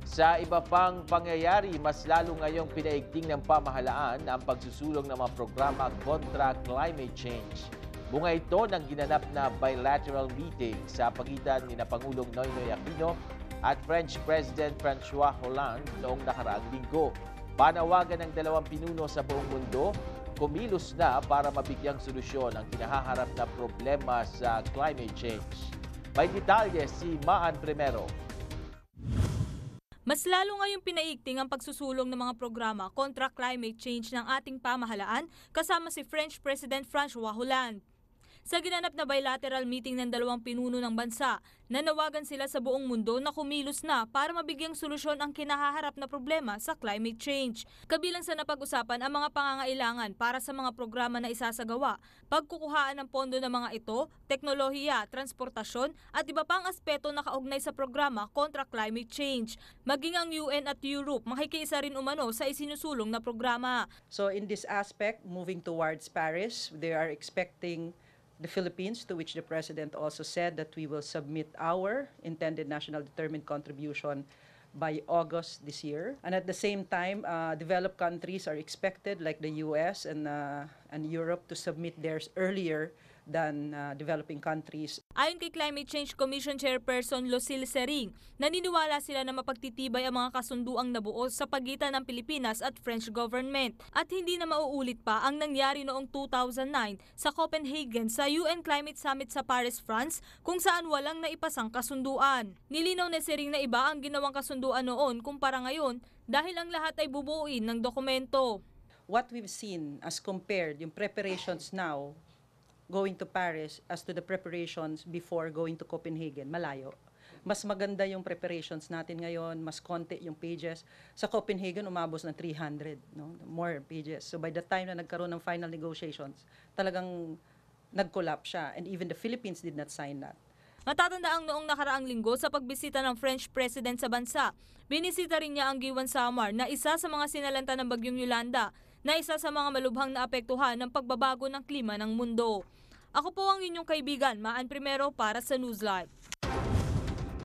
Sa iba pang pangyayari, mas lalo ngayong pinaigting ng pamahalaan ang pagsusulong ng mga programa kontra climate change. Bunga ito ng ginanap na bilateral meeting sa pagitan ni Pangulong Noynoy Aquino at French President François Hollande noong nakaraang linggo. Panawagan ng dalawang pinuno sa buong mundo, kumilos na para mabigyang solusyon ang kinahaharap na problema sa climate change. May detalye si Maan Primero. Mas lalo ngayong pinaigting ang pagsusulong ng mga programa kontra climate change ng ating pamahalaan kasama si French President François Hollande. Sa ginanap na bilateral meeting ng dalawang pinuno ng bansa, nanawagan sila sa buong mundo na kumilos na para mabigyang solusyon ang kinahaharap na problema sa climate change. Kabilang sa napag-usapan ang mga pangangailangan para sa mga programa na isasagawa, pagkukuhaan ng pondo ng mga ito, teknolohiya, transportasyon at iba pang aspeto na kaugnay sa programa kontra climate change. Maging ang UN at Europe makikiisa rin umano sa isinusulong na programa. So in this aspect, moving towards Paris, they are expecting the Philippines, to which the President also said that we will submit our intended national determined contribution by August this year. And at the same time, developed countries are expected, like the US and Europe, to submit theirs earlier than developing countries. Ayon kay Climate Change Commission Chairperson Lucille Sering, naniniwala sila na mapagtitibay ang mga kasunduang nabuo sa pagitan ng Pilipinas at French government at hindi na mauulit pa ang nangyari noong 2009 sa Copenhagen sa UN Climate Summit sa Paris, France, kung saan walang naipasang kasunduan. Nilinaw ni Sering na iba ang ginawang kasunduan noon kumpara ngayon dahil ang lahat ay bubuuin ng dokumento. What we've seen as compared yung preparations now going to Paris as to the preparations before going to Copenhagen, malayo. Mas maganda yung preparations natin ngayon, mas konti yung pages. Sa Copenhagen, umabot ng 300, no? More pages. So by the time na nagkaroon ng final negotiations, talagang nag-collapse siya. And even the Philippines did not sign that. Matatandaang noong nakaraang linggo sa pagbisita ng French President sa bansa, binisita rin niya ang Giwan Samar na isa sa mga sinalanta ng Bagyong Yolanda na isa sa mga malubhang naapektuhan ng pagbabago ng klima ng mundo. Ako po ang inyong kaibigan, Maan Primero para sa Newslive.